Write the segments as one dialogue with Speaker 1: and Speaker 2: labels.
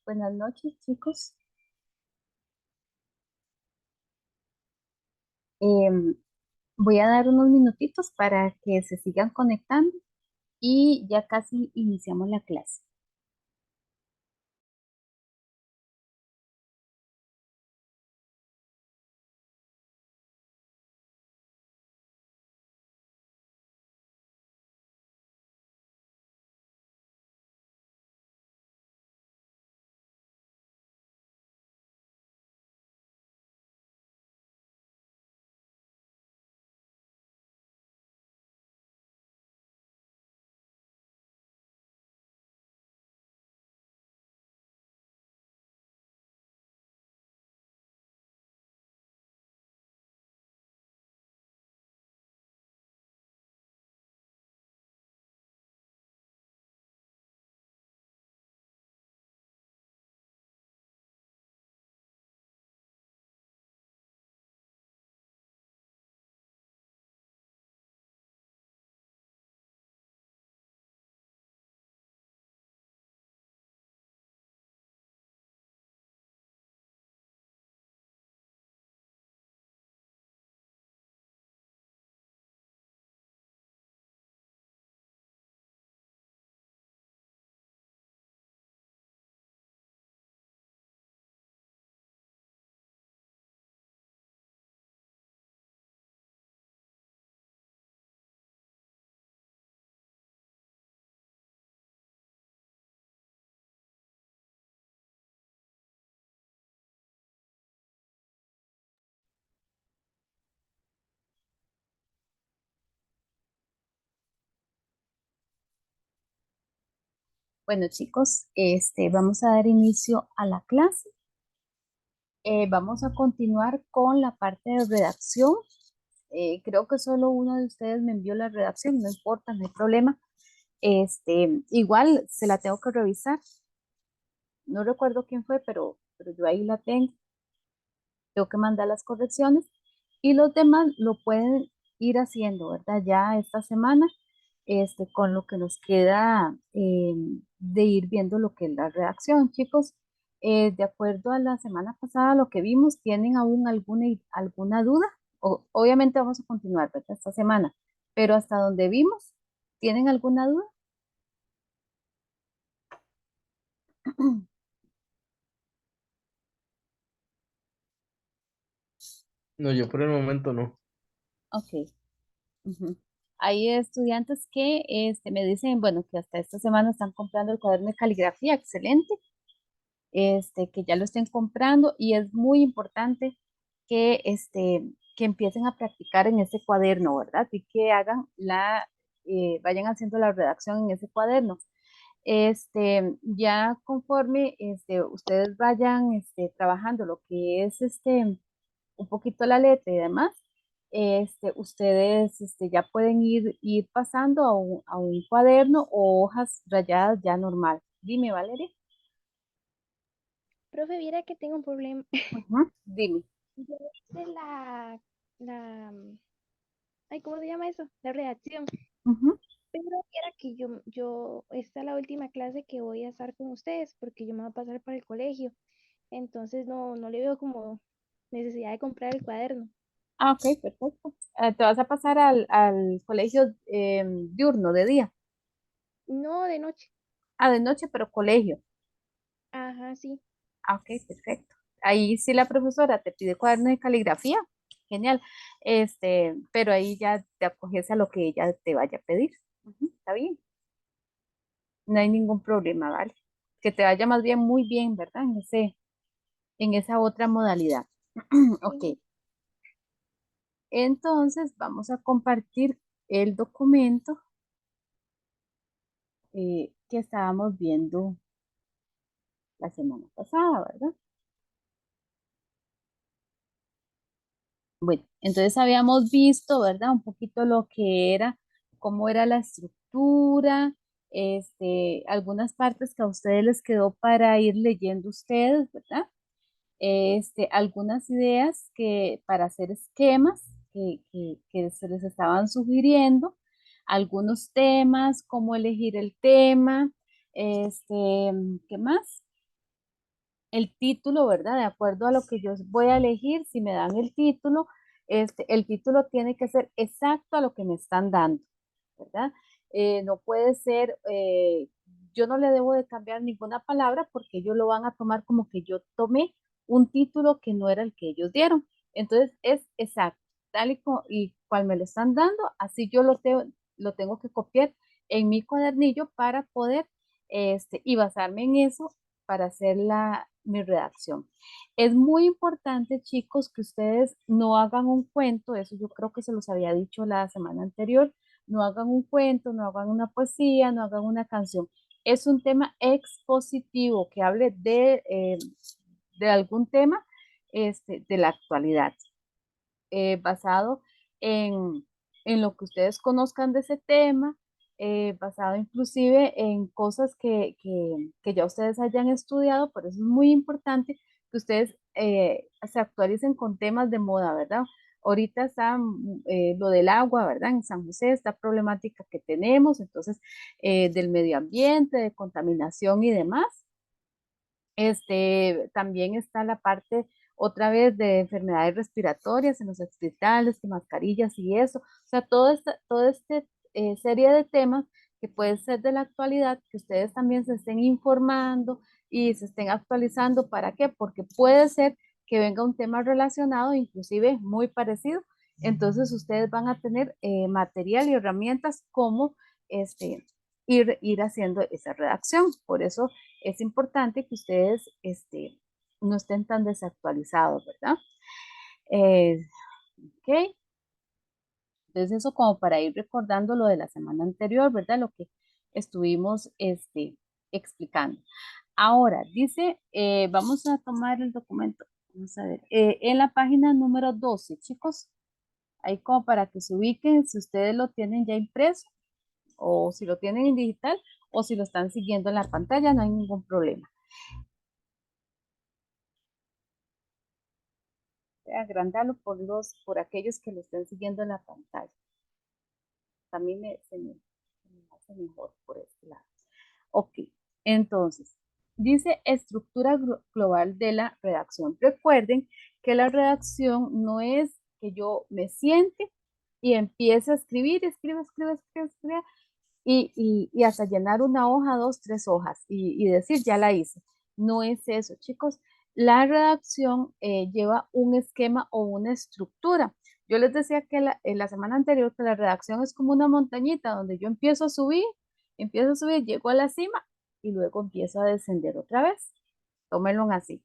Speaker 1: Buenas noches, chicos. Em, Voy a dar unos minutitos para que se sigan conectando y ya casi iniciamos la clase. Bueno, chicos, vamos a dar inicio a la clase. Vamos a continuar con la parte de redacción. Creo que solo uno de ustedes me envió la redacción, no importa, no hay problema. Igual se la tengo que revisar. No recuerdo quién fue, pero yo ahí la tengo. Tengo que mandar las correcciones y los demás lo pueden ir haciendo, ¿verdad? Ya esta semana, con lo que nos queda de ir viendo lo que es la redacción, chicos. De acuerdo a la semana pasada, lo que vimos, ¿tienen aún alguna duda? Obviamente vamos a continuar, ¿verdad? Esta semana, pero hasta donde vimos, ¿tienen alguna duda?
Speaker 2: No, yo por el momento no.
Speaker 1: Ok. Ujú. Hay estudiantes que me dicen, bueno, que hasta esta semana están comprando el cuaderno de caligrafía, excelente, que ya lo estén comprando y es muy importante que empiecen a practicar en ese cuaderno, ¿verdad? Y que vayan haciendo la redacción en ese cuaderno. Ya conforme ustedes vayan trabajando lo que es un poquito la letra y demás, ustedes ya pueden ir pasando a un cuaderno o hojas rayadas ya normal. Dime, Valeria.
Speaker 3: Profe, viera que tengo un problema.
Speaker 1: Ujú, dime.
Speaker 3: Yo hice la, ay, ¿cómo se llama eso? La redacción.
Speaker 1: Ujú.
Speaker 3: Pero viera que esta es la última clase que voy a estar con ustedes porque yo me voy a pasar para el colegio. Entonces no le veo como necesidad de comprar el cuaderno.
Speaker 1: Ah, ok, perfecto. Te vas a pasar al colegio diurno, de día.
Speaker 3: No de noche.
Speaker 1: Ah, de noche, pero colegio.
Speaker 3: Ajá, sí.
Speaker 1: Ah, ok, perfecto. Ahí sí la profesora te pide cuaderno de caligrafía. Genial. Pero ahí ya te acoges a lo que ella te vaya a pedir. Ujú, está bien. No hay ningún problema, ¿vale? Que te vaya más bien muy bien, ¿verdad? En esa otra modalidad. Ok.
Speaker 3: Sí.
Speaker 1: Entonces vamos a compartir el documento. que estábamos viendo la semana pasada, ¿verdad? Bueno, entonces habíamos visto, ¿verdad? Un poquito lo que era, cómo era la estructura, algunas partes que a ustedes les quedó para ir leyendo ustedes, ¿verdad? Algunas ideas que para hacer esquemas que se les estaban sugiriendo, algunos temas, cómo elegir el tema, ¿qué más? El título, ¿verdad? De acuerdo a lo que yo voy a elegir, si me dan el título tiene que ser exacto a lo que me están dando, ¿verdad? No puede ser, yo no le debo de cambiar ninguna palabra porque ellos lo van a tomar como que yo tomé un título que no era el que ellos dieron. Entonces es exacto, tal y cual me lo están dando, así yo lo tengo que copiar en mi cuadernillo para poder, y basarme en eso para hacer mi redacción. Es muy importante, chicos, que ustedes no hagan un cuento, eso yo creo que se los había dicho la semana anterior, no hagan un cuento, no hagan una poesía, no hagan una canción. Es un tema expositivo que hable de algún tema de la actualidad, basado en, en lo que ustedes conozcan de ese tema, basado inclusive en cosas que ya ustedes hayan estudiado, por eso es muy importante que ustedes se actualicen con temas de moda, ¿verdad? Ahorita está lo del agua, ¿verdad? En San José, esta problemática que tenemos, entonces, del medio ambiente, de contaminación y demás. También está la parte otra vez de enfermedades respiratorias en los hospitales, que mascarillas y eso. O sea, toda esta serie de temas que pueden ser de la actualidad, que ustedes también se estén informando y se estén actualizando. ¿Para qué? Porque puede ser que venga un tema relacionado, inclusive muy parecido. Entonces ustedes van a tener material y herramientas como ir haciendo esa redacción. Por eso es importante que ustedes no estén tan desactualizados, ¿verdad? Eh, ok, entonces eso como para ir recordando lo de la semana anterior, ¿verdad? Lo que estuvimos explicando. Ahora, dice, vamos a tomar el documento, vamos a ver, en la página número 12, chicos, ahí como para que se ubiquen, si ustedes lo tienen ya impreso, o si lo tienen en digital, o si lo están siguiendo en la pantalla, no hay ningún problema. Agrandarlo por aquellos que lo estén siguiendo en la pantalla. También se me hace mejor por este lado. Ok, entonces, dice estructura global de la redacción. Recuerden que la redacción no es que yo me siente y empiece a escribir, escribe, y hasta llenar una hoja, dos, tres hojas y decir, ya la hice. No es eso, chicos. La redacción lleva un esquema o una estructura. Yo les decía que en la semana anterior que la redacción es como una montañita donde yo empiezo a subir, llego a la cima y luego empiezo a descender otra vez. Tómenlo así.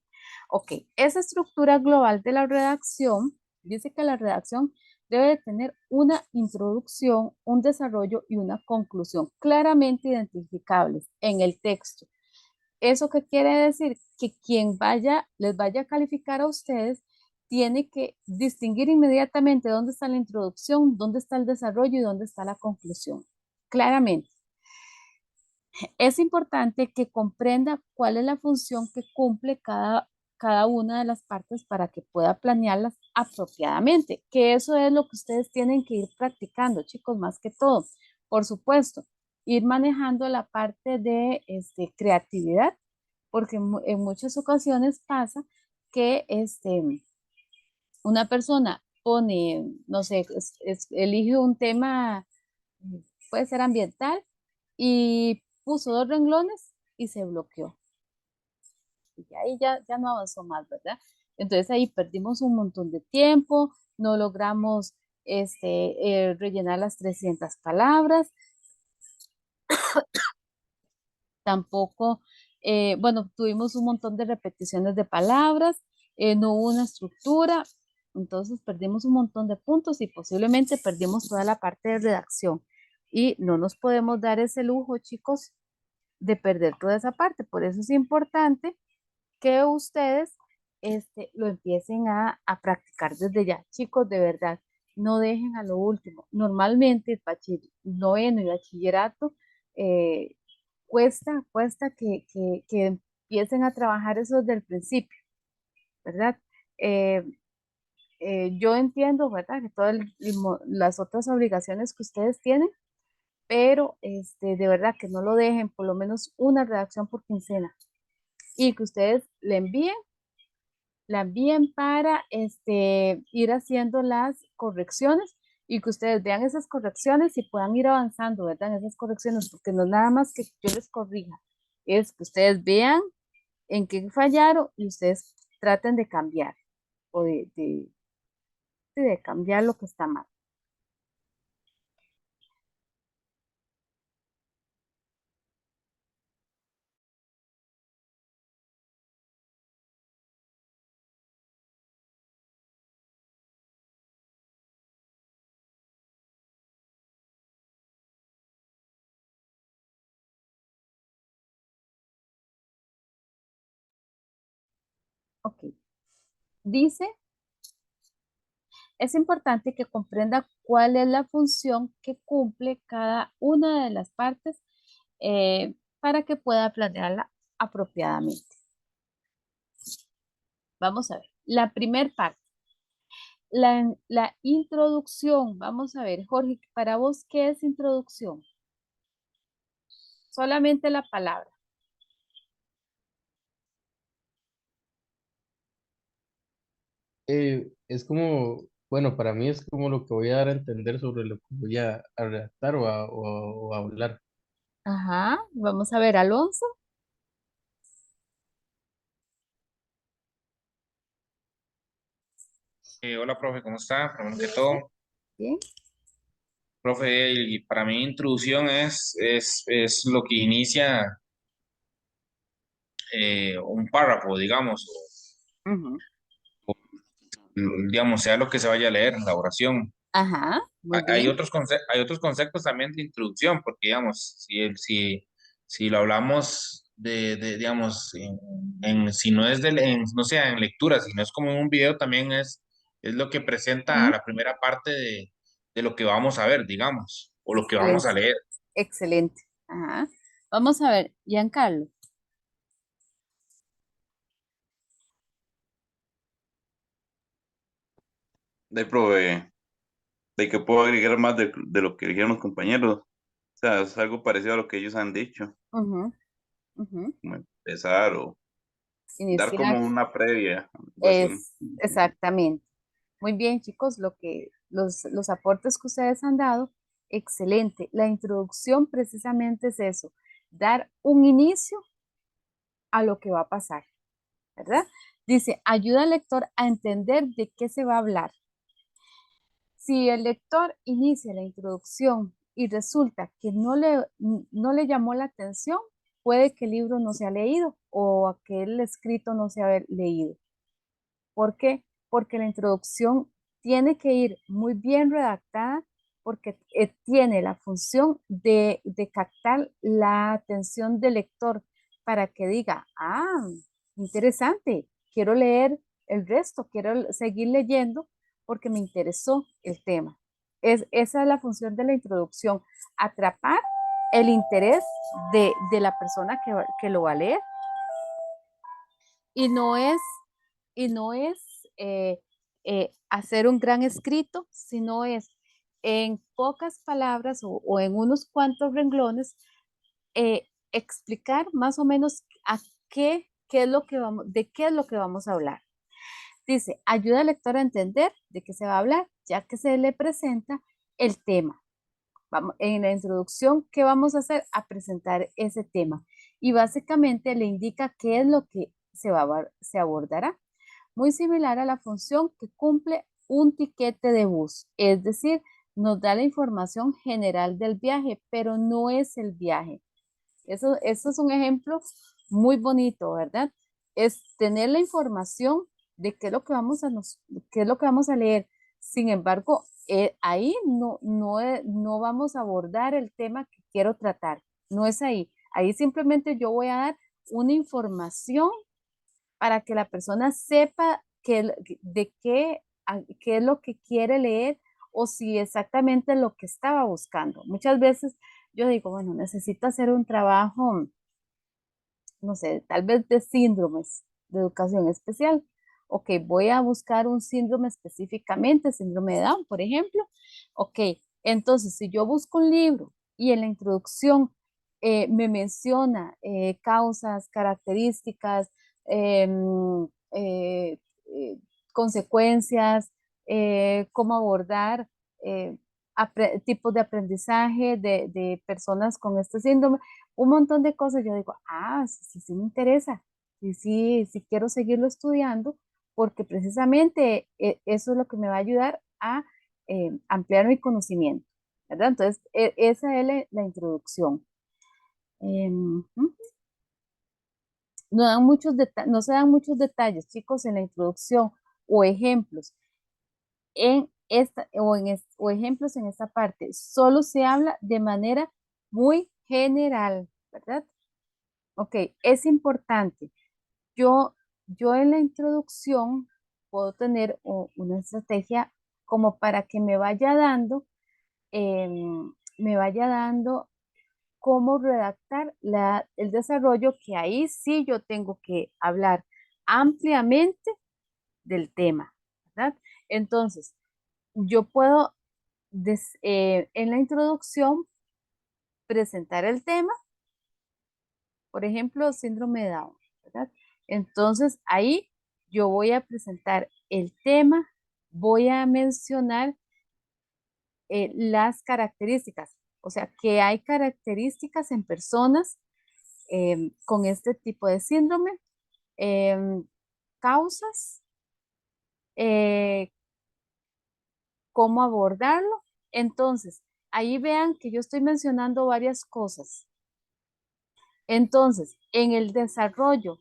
Speaker 1: Ok, esa estructura global de la redacción dice que la redacción debe tener una introducción, un desarrollo y una conclusión claramente identificables en el texto. ¿Eso qué quiere decir? Que quien les vaya a calificar a ustedes, tiene que distinguir inmediatamente dónde está la introducción, dónde está el desarrollo y dónde está la conclusión. Claramente. Es importante que comprenda cuál es la función que cumple cada una de las partes para que pueda planearlas apropiadamente, que eso es lo que ustedes tienen que ir practicando, chicos, más que todo. Por supuesto, ir manejando la parte de creatividad, porque en muchas ocasiones pasa que una persona pone, no sé, elige un tema, puede ser ambiental, y puso dos renglones y se bloqueó. Y ahí ya no avanzó más, ¿verdad? Entonces ahí perdimos un montón de tiempo, no logramos rellenar las 300 palabras, tampoco, bueno, tuvimos un montón de repeticiones de palabras, no hubo una estructura, entonces perdimos un montón de puntos y posiblemente perdimos toda la parte de redacción. Y no nos podemos dar ese lujo, chicos, de perder toda esa parte. Por eso es importante que ustedes lo empiecen a practicar desde ya. Chicos, de verdad, no dejen a lo último. Normalmente el noveno y bachillerato cuesta que empiecen a trabajar eso desde el principio, ¿verdad? Eh, yo entiendo, ¿verdad? Que todas las otras obligaciones que ustedes tienen, pero de verdad que no lo dejen, por lo menos una redacción por quincena y que ustedes la envíen para ir haciendo las correcciones y que ustedes vean esas correcciones y puedan ir avanzando, ¿verdad? En esas correcciones, porque no es nada más que yo les corrija, es que ustedes vean en qué fallaron y ustedes traten de cambiar o de cambiar lo que está mal. Ok. Dice, es importante que comprenda cuál es la función que cumple cada una de las partes para que pueda planearla apropiadamente. Vamos a ver, la primer parte, la introducción. Vamos a ver, Jorge, para vos, ¿qué es introducción? Solamente la palabra.
Speaker 2: Es como, bueno, para mí es como lo que voy a dar a entender sobre lo que voy a redactar o a hablar.
Speaker 1: Ajá, vamos a ver, Alonso.
Speaker 4: Hola, profe, ¿cómo está? Primero que
Speaker 1: Bien,
Speaker 4: todo,
Speaker 1: bien.
Speaker 4: profe, y para mí introducción es lo que inicia un párrafo, digamos,
Speaker 1: Ujú.
Speaker 4: digamos, sea lo que se vaya a leer en la oración.
Speaker 1: Ajá, muy
Speaker 4: Hay
Speaker 1: bien.
Speaker 4: hay otros conceptos también de introducción, porque, digamos, si lo hablamos digamos, si no es no sea en lectura, si no es como en un video, también es lo que presenta
Speaker 1: Ujú.
Speaker 4: la primera parte de lo que vamos a ver, digamos, o lo que vamos a
Speaker 1: Excelente,
Speaker 4: leer.
Speaker 1: excelente. Ajá. Vamos a ver, Giancarlo.
Speaker 5: De prove, de que puedo agregar más de lo que dijeron los compañeros. O sea, es algo parecido a lo que ellos han dicho,
Speaker 1: Ujú, ujú.
Speaker 5: como empezar o dar
Speaker 1: Iniciar
Speaker 5: como una previa, algo así.
Speaker 1: es exactamente. Muy bien, chicos, los aportes que ustedes han dado, excelente. La introducción precisamente es eso, dar un inicio a lo que va a pasar, ¿verdad? Dice, ayuda al lector a entender de qué se va a hablar. Si el lector inicia la introducción y resulta que no le llamó la atención, puede que el libro no se ha leído o aquel escrito no se ha leído. ¿Por qué? Porque la introducción tiene que ir muy bien redactada porque tiene la función de captar la atención del lector para que diga, ah, interesante, quiero leer el resto, quiero seguir leyendo porque me interesó el tema. Esa es la función de la introducción, atrapar el interés de la persona que lo va a leer. Y no es, y no es hacer un gran escrito, sino es en pocas palabras o en unos cuantos renglones explicar más o menos qué es lo que de qué es lo que vamos a hablar. Dice, ayuda al lector a entender de qué se va a hablar, ya que se le presenta el tema. Vamos, en la introducción, ¿qué vamos a hacer? A presentar ese tema. Y básicamente le indica qué es lo que se abordará. Muy similar a la función que cumple un tiquete de bus. Es decir, nos da la información general del viaje, pero no es el viaje. Eso es un ejemplo muy bonito, ¿verdad? Es tener la información de qué es lo que qué es lo que vamos a leer. Sin embargo, ahí no vamos a abordar el tema que quiero tratar. No es ahí. Ahí simplemente yo voy a dar una información para que la persona sepa de qué es lo que quiere leer o si exactamente lo que estaba buscando. Muchas veces yo digo, bueno, necesito hacer un trabajo, no sé, tal vez de síndromes de educación especial. Ok, voy a buscar un síndrome específicamente, síndrome de Down, por ejemplo. Ok, entonces si yo busco un libro y en la introducción me menciona causas, características, em, eh, eh, consecuencias, cómo abordar eh, tipos de aprendizaje de personas con este síndrome, un montón de cosas, yo digo, sí, sí, sí me interesa, sí, sí, sí quiero seguirlo estudiando, porque precisamente eso es lo que me va a ayudar a ampliar mi conocimiento, ¿verdad? Entonces, esa es la introducción. No se dan muchos detalles, chicos, en la introducción o ejemplos o ejemplos en esta parte. Solo se habla de manera muy general, ¿verdad? Ok, es importante. Yo, yo en la introducción puedo tener una estrategia como para que me vaya dando cómo redactar el desarrollo, que ahí sí yo tengo que hablar ampliamente del tema, ¿verdad? Entonces, yo puedo en la introducción presentar el tema, por ejemplo, síndrome de Down, ¿verdad? Entonces, ahí yo voy a presentar el tema, voy a mencionar las características, o sea, que hay características en personas con este tipo de síndrome, em, causas, eh, cómo abordarlo. Entonces, ahí vean que yo estoy mencionando varias cosas. Entonces, en el desarrollo,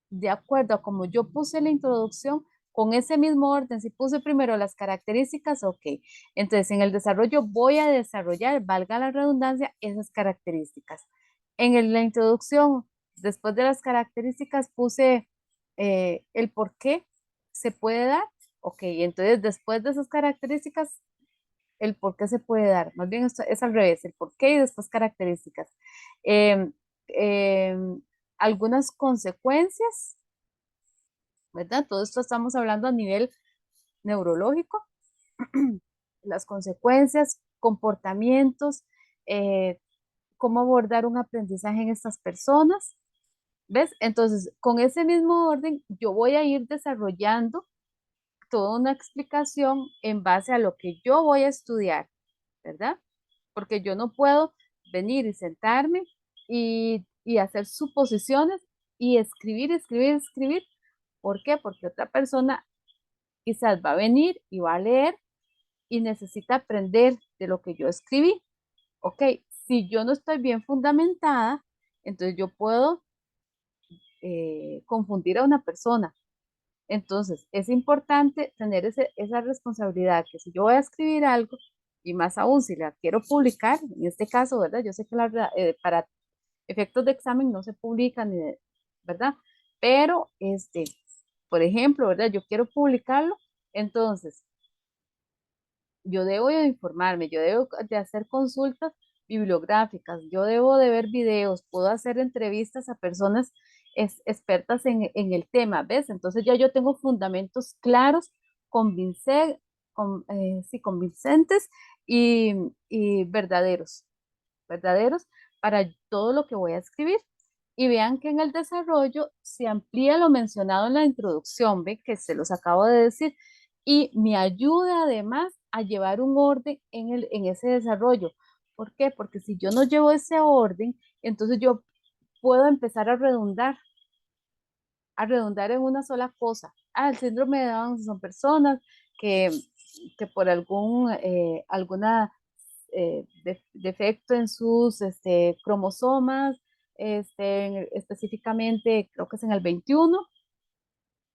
Speaker 1: de acuerdo a como yo puse la introducción, con ese mismo orden, si puse primero las características, ok. Entonces, en el desarrollo voy a desarrollar, valga la redundancia, esas características. La introducción, después de las características, puse el por qué se puede dar. Ok, entonces después de esas características, el por qué se puede dar. Más bien esto es al revés, el por qué y después características. Em, em, algunas consecuencias, ¿verdad? Todo esto estamos hablando a nivel neurológico, las consecuencias, comportamientos, cómo abordar un aprendizaje en estas personas, ¿ves? Entonces, con ese mismo orden, yo voy a ir desarrollando toda una explicación en base a lo que yo voy a estudiar, ¿verdad? Porque yo no puedo venir y sentarme y hacer suposiciones y escribir, escribir, escribir. ¿Por qué? Porque otra persona quizás va a venir y va a leer y necesita aprender de lo que yo escribí. Ok, si yo no estoy bien fundamentada, entonces yo puedo confundir a una persona. Entonces, es importante tener esa responsabilidad, que si yo voy a escribir algo, y más aún si la quiero publicar, en este caso, ¿verdad? Yo sé que para efectos de examen no se publican, ¿verdad? Pero, por ejemplo, ¿verdad? Yo quiero publicarlo, entonces yo debo de informarme, yo debo de hacer consultas bibliográficas, yo debo de ver videos, puedo hacer entrevistas a personas expertas en el tema, ¿ves? Entonces ya yo tengo fundamentos claros, sí, convincentes y, y verdaderos para todo lo que voy a escribir. Y vean que en el desarrollo se amplía lo mencionado en la introducción, ¿ve? Que se los acabo de decir, y me ayuda además a llevar un orden en ese desarrollo. ¿Por qué? Porque si yo no llevo ese orden, entonces yo puedo empezar a redundar en una sola cosa. El síndrome de Down son personas que, que por alguna defecto en sus cromosomas, específicamente creo que es en el 21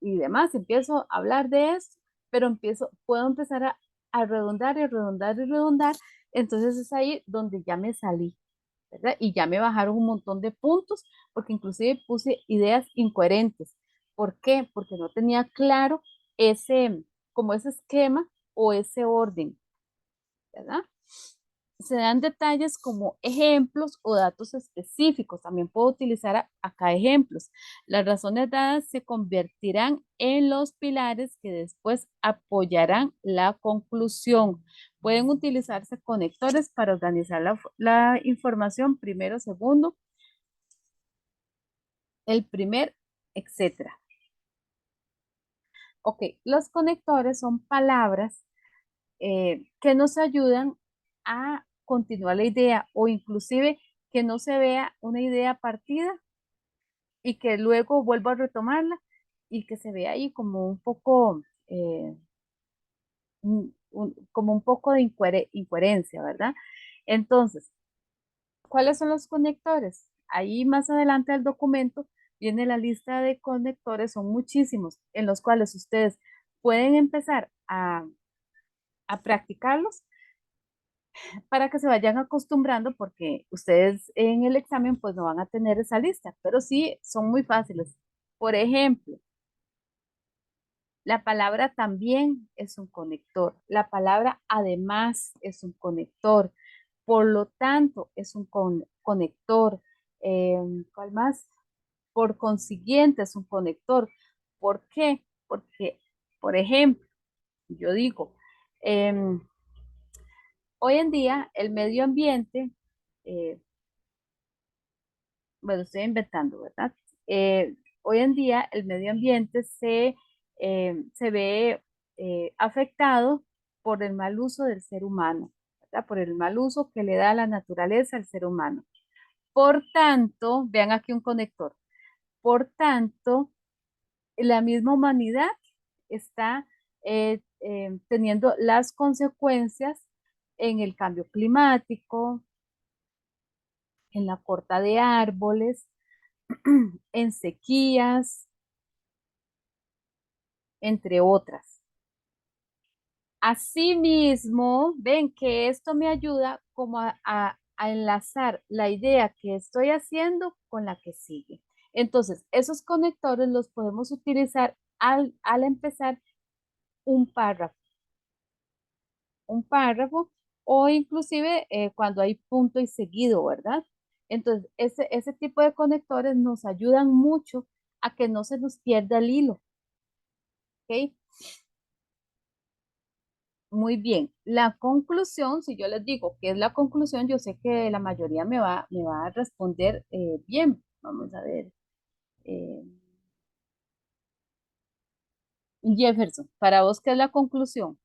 Speaker 1: y demás, empiezo a hablar de esto, pero puedo empezar a redundar y redundar y redundar, entonces es ahí donde ya me salí, ¿verdad? Y ya me bajaron un montón de puntos porque inclusive puse ideas incoherentes. ¿Por qué? Porque no tenía claro como ese esquema o ese orden, ¿verdad? Se dan detalles como ejemplos o datos específicos. También puedo utilizar acá ejemplos. Las razones dadas se convertirán en los pilares que después apoyarán la conclusión. Pueden utilizarse conectores para organizar la información primero, segundo, el primer, etcétera. Ok, los conectores son palabras que nos ayudan a continuar la idea o inclusive que no se vea una idea partida y que luego vuelva a retomarla y que se vea ahí como un poco, como un poco de incoherencia, ¿verdad? Entonces, ¿cuáles son los conectores? Ahí más adelante del documento viene la lista de conectores, son muchísimos, en los cuales ustedes pueden empezar a practicarlos para que se vayan acostumbrando porque ustedes en el examen pues no van a tener esa lista, pero sí son muy fáciles. Por ejemplo, la palabra también es un conector, la palabra además es un conector, por lo tanto es un conector. ¿Cuál más? Por consiguiente es un conector. ¿Por qué? Porque, por ejemplo, yo digo, em, hoy en día el medio ambiente, eh, bueno, estoy inventando, ¿verdad? Hoy en día el medio ambiente se ve afectado por el mal uso del ser humano, ¿verdad? Por el mal uso que le da la naturaleza al ser humano. Por tanto, vean aquí un conector. Por tanto, la misma humanidad está teniendo las consecuencias en el cambio climático, en la corta de árboles, en sequías, entre otras. Asimismo, ven que esto me ayuda como a enlazar la idea que estoy haciendo con la que sigue. Entonces, esos conectores los podemos utilizar al empezar un párrafo. Un párrafo o inclusive cuando hay punto y seguido, ¿verdad? Entonces, ese tipo de conectores nos ayudan mucho a que no se nos pierda el hilo. ¿Ok? Muy bien. La conclusión, si yo les digo qué es la conclusión, yo sé que la mayoría me va a responder bien. Vamos a ver. eh, Jefferson, para vos, ¿qué es la conclusión?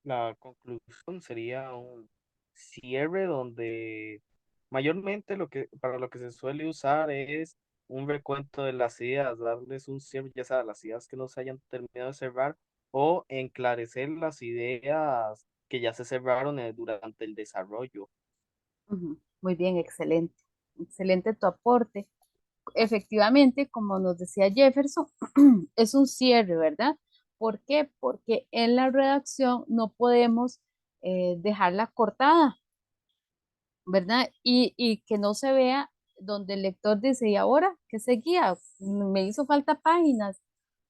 Speaker 6: La conclusión sería un cierre donde mayormente para lo que se suele usar es un recuento de las ideas, darles un cierre, ya sea las ideas que no se hayan terminado de cerrar o enclarecer las ideas que ya se cerraron durante el desarrollo.
Speaker 1: Ujú. Muy bien, excelente. Excelente tu aporte. Efectivamente, como nos decía Jefferson, es un cierre, ¿verdad? ¿Por qué? Porque en la redacción no podemos dejarla cortada, ¿verdad? Y que no se vea donde el lector dice, ¿y ahora qué seguía? Me hizo falta páginas,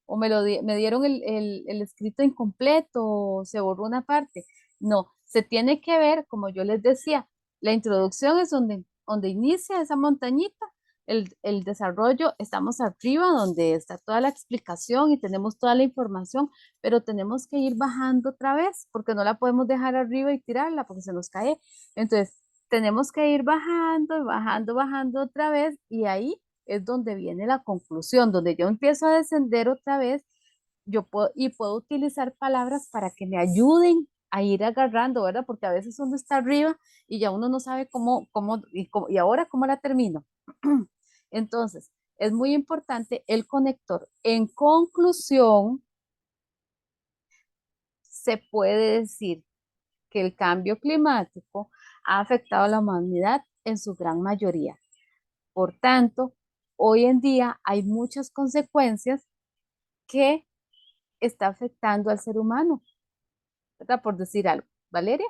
Speaker 1: o me dieron el escrito incompleto, o se borró una parte. No, se tiene que ver, como yo les decía, la introducción es donde inicia esa montañita, el desarrollo, estamos arriba donde está toda la explicación y tenemos toda la información, pero tenemos que ir bajando otra vez, porque no la podemos dejar arriba y tirarla, porque se nos cae. Entonces, tenemos que ir bajando, bajando, bajando otra vez, y ahí es donde viene la conclusión, donde yo empiezo a descender otra vez, puedo utilizar palabras para que me ayuden a ir agarrando, ¿verdad? Porque a veces uno está arriba y ya uno no sabe y ahora cómo la termino. Entonces, es muy importante el conector. En conclusión, se puede decir que el cambio climático ha afectado a la humanidad en su gran mayoría. Por tanto, hoy en día hay muchas consecuencias que está afectando al ser humano, ¿verdad? Por decir algo. Valeria.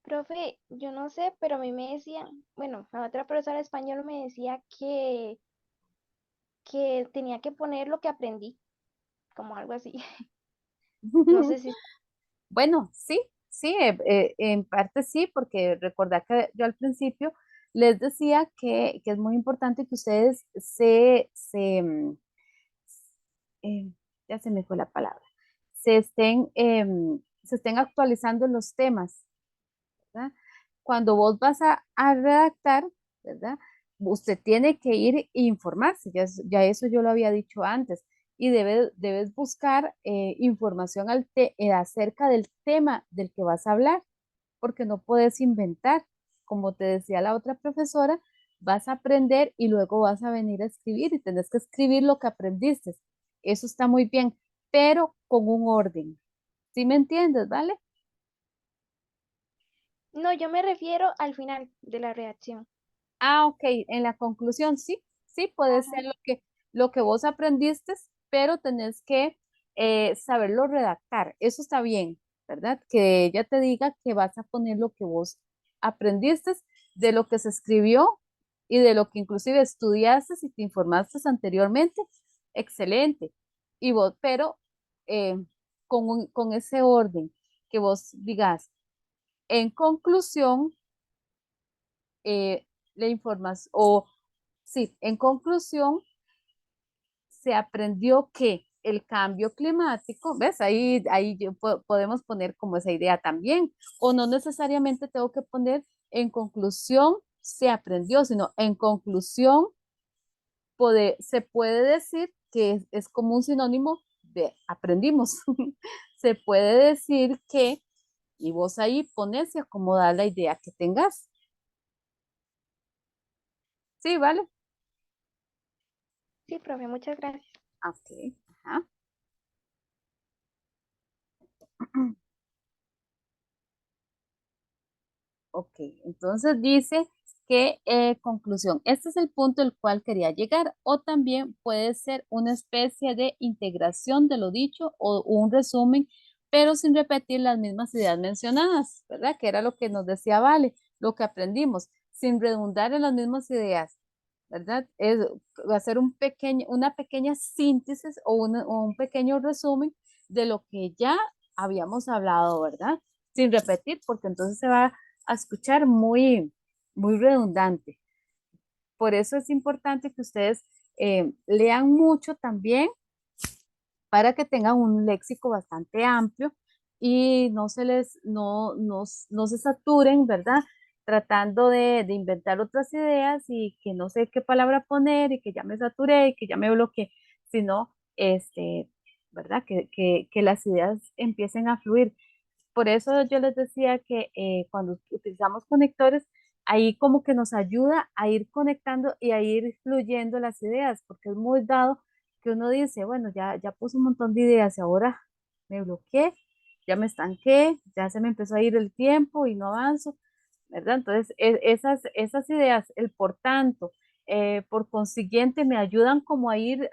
Speaker 3: Profe, yo no sé, pero a mí me decían, bueno, a otra profesora de español me decía que tenía que poner lo que aprendí, como algo así. No sé si...
Speaker 1: Bueno, sí, sí, en parte sí, porque recordad que yo al principio les decía que es muy importante que ustedes eh, ya se me fue la palabra, se estén actualizando los temas, ¿verdad? Cuando vos vas a redactar, ¿verdad? Usted tiene que ir e informarse, ya eso yo lo había dicho antes, y debes buscar información acerca del tema del que vas a hablar, porque no puedes inventar. Como te decía la otra profesora, vas a aprender y luego vas a venir a escribir y tenés que escribir lo que aprendiste. Eso está muy bien, pero con un orden. ¿Sí me entiendes, vale?
Speaker 3: No, yo me refiero al final de la redacción.
Speaker 1: Ah, ok, en la conclusión sí, sí puede ser lo que vos aprendiste, pero tenés que saberlo redactar. Eso está bien, ¿verdad? Que ella te diga que vas a poner lo que vos aprendiste de lo que se escribió y de lo que inclusive estudiaste y te informaste anteriormente. Excelente. Y vos, pero eh, con ese orden que vos digas, en conclusión, la información, o sí, en conclusión, se aprendió que el cambio climático, ¿ves? Ahí podemos poner como esa idea también, o no necesariamente tengo que poner en conclusión se aprendió, sino en conclusión se puede decir que es como un sinónimo de aprendimos. Se puede decir que, y vos ahí pones y acomodar la idea que tengas. Sí, ¿vale?
Speaker 3: Sí, profe, muchas gracias.
Speaker 1: Ok, ajá. Ok, entonces dice que conclusión, este es el punto al cual quería llegar, o también puede ser una especie de integración de lo dicho o un resumen, pero sin repetir las mismas ideas mencionadas, ¿verdad? Que era lo que nos decía Vale, lo que aprendimos, sin redundar en las mismas ideas, ¿verdad? Es hacer una pequeña síntesis o un pequeño resumen de lo que ya habíamos hablado, ¿verdad? Sin repetir, porque entonces se va a escuchar muy redundante. Por eso es importante que ustedes lean mucho también para que tengan un léxico bastante amplio y no se saturen, ¿verdad? Tratando de inventar otras ideas y que no sé qué palabra poner y que ya me saturé y que ya me bloqueé, sino, ¿verdad? Que las ideas empiecen a fluir. Por eso yo les decía que cuando utilizamos conectores, ahí como que nos ayuda a ir conectando y a ir fluyendo las ideas, porque es muy dado que uno dice, bueno, ya puse un montón de ideas y ahora me bloqueé, ya me estanqué, ya se me empezó a ir el tiempo y no avanzo, ¿verdad? Entonces, esas ideas, el por tanto, por consiguiente, me ayudan como a ir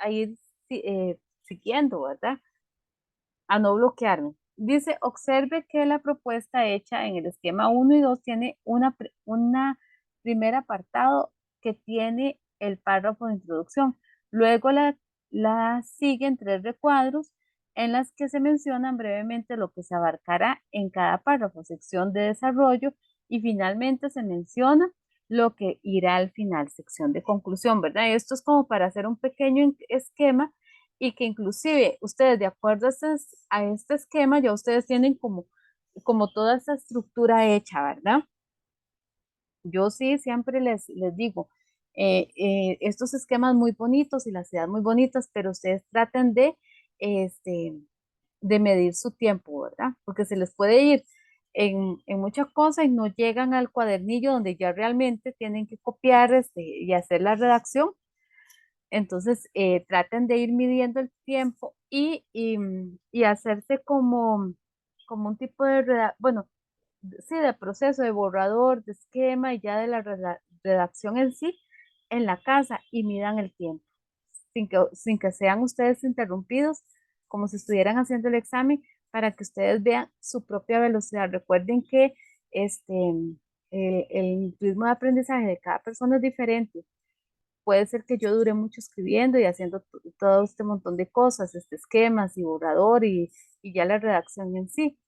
Speaker 1: siguiendo, ¿verdad? A no bloquearme. Dice, observe que la propuesta hecha en el esquema 1 y 2 tiene una primer apartado que tiene el párrafo de introducción. Luego la siguen tres recuadros en las que se mencionan brevemente lo que se abarcará en cada párrafo, sección de desarrollo y finalmente se menciona lo que irá al final, sección de conclusión, ¿verdad? Esto es como para hacer un pequeño esquema y que inclusive ustedes de acuerdo a este esquema ya ustedes tienen como toda esa estructura hecha, ¿verdad? Yo sí siempre les digo, estos esquemas muy bonitos y las ideas muy bonitas, pero ustedes traten este, de medir su tiempo, ¿verdad? Porque se les puede ir en muchas cosas y no llegan al cuadernillo donde ya realmente tienen que copiar y hacer la redacción. Entonces, traten de ir midiendo el tiempo y hacerse como un tipo bueno, sí, de proceso, de borrador, de esquema y ya de la redacción en sí en la casa y midan el tiempo, sin que sean ustedes interrumpidos, como si estuvieran haciendo el examen, para que ustedes vean su propia velocidad. Recuerden que el ritmo de aprendizaje de cada persona es diferente. Puede ser que yo dure mucho escribiendo y haciendo todo este montón de cosas, esquemas y borrador y ya la redacción en sí.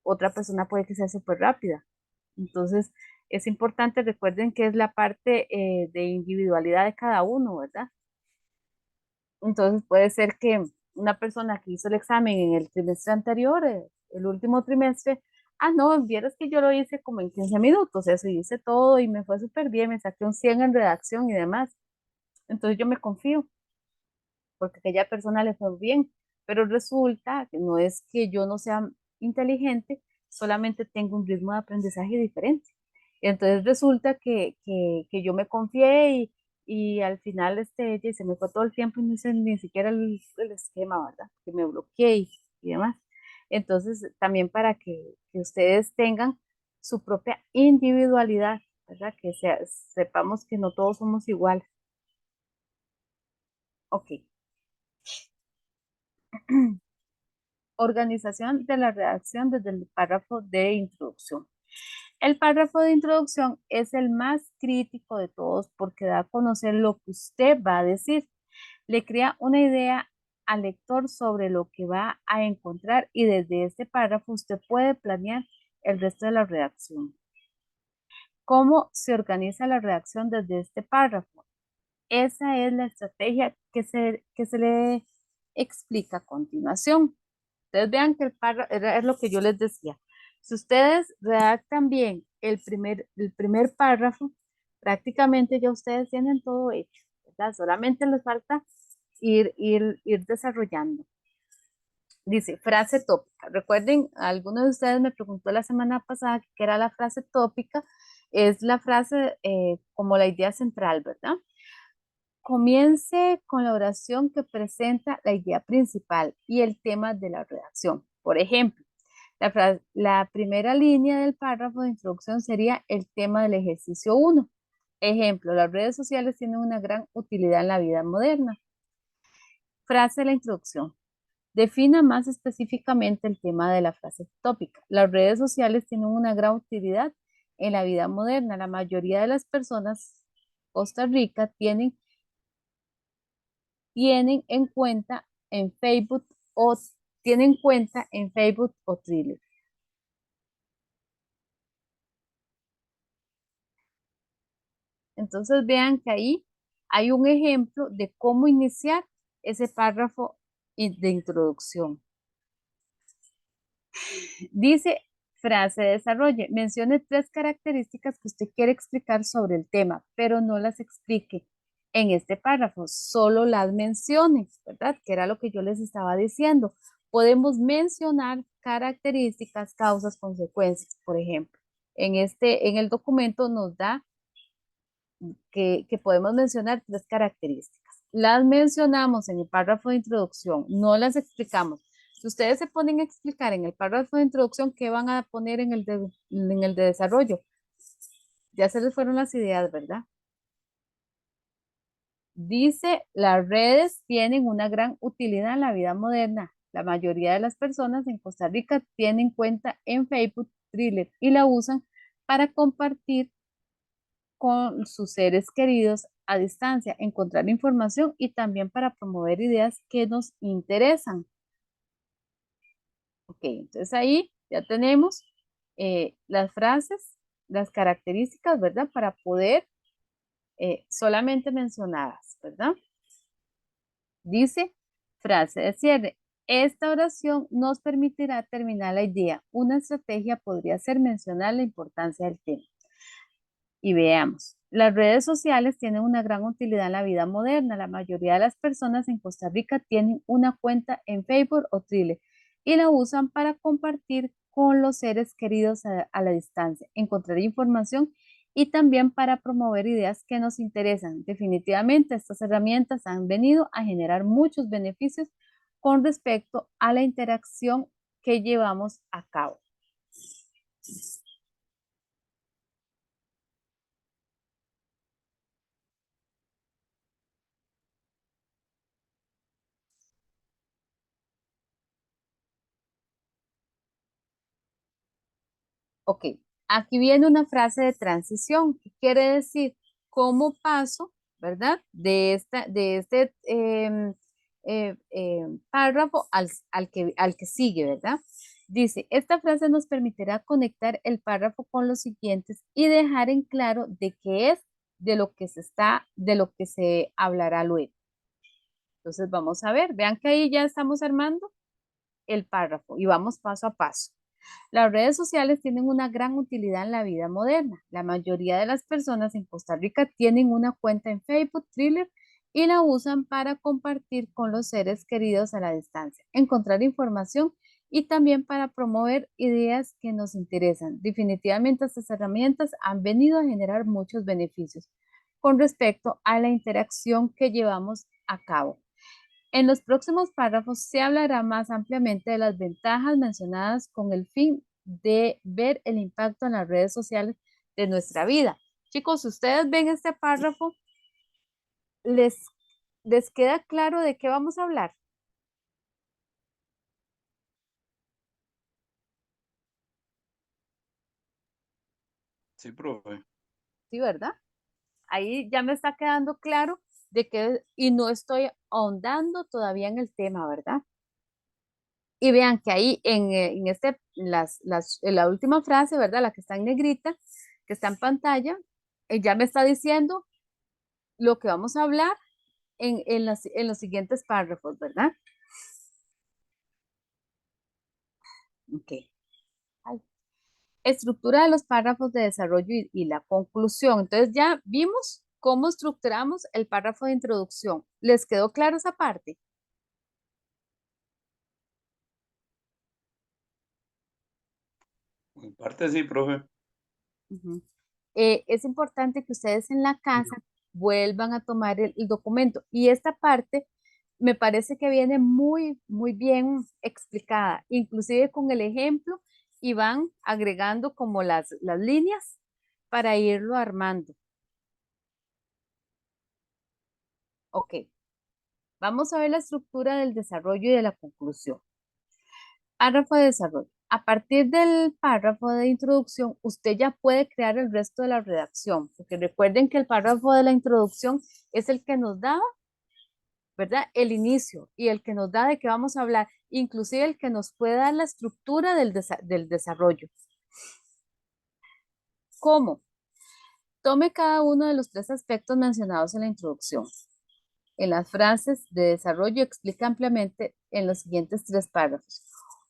Speaker 1: Otra persona puede que sea súper rápida. Entonces, es importante, recuerden que es la parte de individualidad de cada uno, ¿verdad? Entonces, puede ser que una persona que hizo el examen en el trimestre anterior, el último trimestre, no, vieras que yo lo hice como en 15 minutos, eso hice todo y me fue súper bien, me saqué un 100 en redacción y demás. Entonces yo me confío porque a aquella persona le fue bien, pero resulta que no es que yo no sea inteligente, solamente tengo un ritmo de aprendizaje diferente. Entonces resulta que yo me confié y al final y se me fue todo el tiempo y no hice ni siquiera el esquema, ¿verdad? Que me bloqueé y demás. Entonces, también para que ustedes tengan su propia individualidad, ¿verdad? Que sepamos que no todos somos iguales. Ok. Organización de la redacción desde el párrafo de introducción. El párrafo de introducción es el más crítico de todos porque da a conocer lo que usted va a decir. Le crea una idea al lector sobre lo que va a encontrar y desde este párrafo usted puede planear el resto de la redacción. ¿Cómo se organiza la redacción desde este párrafo? Esa es la estrategia que se le explica a continuación. Ustedes vean que el párrafo es lo que yo les decía. Si ustedes redactan bien el primer párrafo, prácticamente ya ustedes tienen todo hecho, ¿verdad? Solamente les falta ir desarrollando. Dice, frase tópica. Recuerden, alguno de ustedes me preguntó la semana pasada qué era la frase tópica. Es la frase como la idea central, ¿verdad? Comience con la oración que presenta la idea principal y el tema de la redacción. Por ejemplo, la primera línea del párrafo de introducción sería el tema del ejercicio 1. Ejemplo, las redes sociales tienen una gran utilidad en la vida moderna. Frase de la introducción. Defina más específicamente el tema de la frase tópica. Las redes sociales tienen una gran utilidad en la vida moderna. La mayoría de las personas en Costa Rica en cuenta en Facebook o tienen cuenta en Facebook o Twitter. Entonces vean que ahí hay un ejemplo de cómo iniciar ese párrafo de introducción. Dice frase de desarrollo. Mencione 3 características que usted quiere explicar sobre el tema, pero no las explique en este párrafo, solo las mencione, ¿verdad? Que era lo que yo les estaba diciendo. Podemos mencionar características, causas, consecuencias, por ejemplo. En el documento nos da que podemos mencionar 3 características. Las mencionamos en el párrafo de introducción, no las explicamos. Si ustedes se ponen a explicar en el párrafo de introducción, ¿qué van a poner en el de desarrollo? Ya se les fueron las ideas, ¿verdad? Dice, las redes tienen una gran utilidad en la vida moderna. La mayoría de las personas en Costa Rica tienen cuenta en Facebook, Thriller y la usan para compartir con sus seres queridos a distancia, encontrar información y también para promover ideas que nos interesan. Ok, entonces ahí ya tenemos las frases, las características, ¿verdad? Para poder solamente mencionadas, ¿verdad? Dice, frase de cierre. Esta oración nos permitirá terminar la idea. Una estrategia podría ser mencionar la importancia del tema. Y veamos, las redes sociales tienen una gran utilidad en la vida moderna. La mayoría de las personas en Costa Rica tienen una cuenta en Facebook o Twitter y la usan para compartir con los seres queridos a la distancia, encontrar información y también para promover ideas que nos interesan. Definitivamente, estas herramientas han venido a generar muchos beneficios con respecto a la interacción que llevamos a cabo. Ok, Aquí viene una frase de transición, que quiere decir cómo paso, ¿verdad? De este párrafo al que sigue, ¿verdad? Dice, esta frase nos permitirá conectar el párrafo con los siguientes y dejar en claro de qué es de lo que se hablará luego. Entonces vamos a ver, vean que ahí ya estamos armando el párrafo y vamos paso a paso. Las redes sociales tienen una gran utilidad en la vida moderna. La mayoría de las personas en Costa Rica tienen una cuenta en Facebook, Twitter, y la usan para compartir con los seres queridos a la distancia, encontrar información y también para promover ideas que nos interesan. Definitivamente estas herramientas han venido a generar muchos beneficios con respecto a la interacción que llevamos a cabo. En los próximos párrafos se hablará más ampliamente de las ventajas mencionadas con el fin de ver el impacto en las redes sociales de nuestra vida. Chicos, si ustedes ven este párrafo, ¿les queda claro de qué vamos a hablar?
Speaker 5: Sí, profe.
Speaker 1: Sí, ¿verdad? Ahí ya me está quedando claro de que, y no estoy ahondando todavía en el tema, ¿verdad? Y vean que ahí en la última frase, ¿verdad? La que está en negrita, que está en pantalla, ya me está diciendo lo que vamos a hablar en los siguientes párrafos, ¿verdad? Ok. Ay. Estructura de los párrafos de desarrollo y la conclusión. Entonces ya vimos cómo estructuramos el párrafo de introducción. ¿Les quedó claro esa parte?
Speaker 5: En parte sí, profe.
Speaker 1: Ujú. Es importante que ustedes en la casa vuelvan a tomar el documento. Y esta parte me parece que viene muy, muy bien explicada, inclusive con el ejemplo, y van agregando como las líneas para irlo armando. Ok, vamos a ver la estructura del desarrollo y de la conclusión. Párrafo de desarrollo. A partir del párrafo de introducción, usted ya puede crear el resto de la redacción, porque recuerden que el párrafo de la introducción es el que nos da, ¿verdad? El inicio y el que nos da de qué vamos a hablar, inclusive el que nos puede dar la estructura del desarrollo. ¿Cómo? Tome cada uno de los tres aspectos mencionados en la introducción. En las frases de desarrollo explica ampliamente en los siguientes tres párrafos.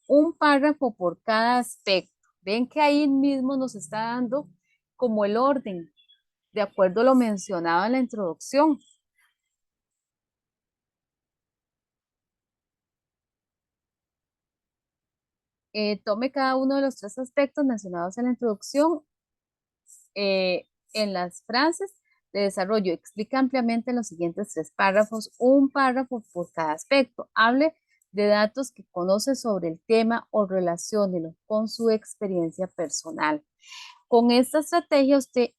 Speaker 1: Un párrafo por cada aspecto. Ven que ahí mismo nos está dando como el orden, de acuerdo a lo mencionado en la introducción. Tome cada uno de los tres aspectos mencionados en la introducción en las frases de desarrollo. Explica ampliamente en los siguientes tres párrafos, un párrafo por cada aspecto. Hable de datos que conoce sobre el tema o relaciónelo con su experiencia personal. Con esta estrategia usted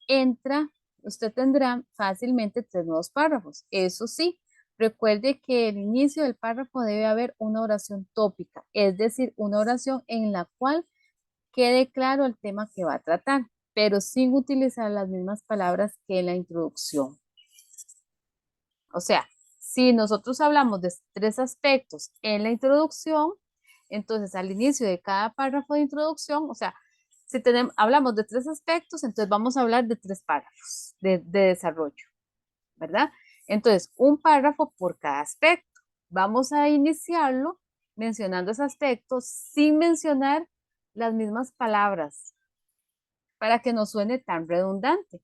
Speaker 1: tendrá fácilmente tres nuevos párrafos. Eso sí, recuerde que el inicio del párrafo debe haber una oración tópica, es decir, una oración en la cual quede claro el tema que va a tratar, pero sin utilizar las mismas palabras que en la introducción. O sea, si nosotros hablamos de tres aspectos en la introducción, entonces al inicio de cada párrafo de introducción, o sea, si hablamos de tres aspectos, entonces vamos a hablar de tres párrafos de desarrollo, ¿verdad? Entonces, un párrafo por cada aspecto. Vamos a iniciarlo mencionando ese aspecto sin mencionar las mismas palabras para que no suene tan redundante.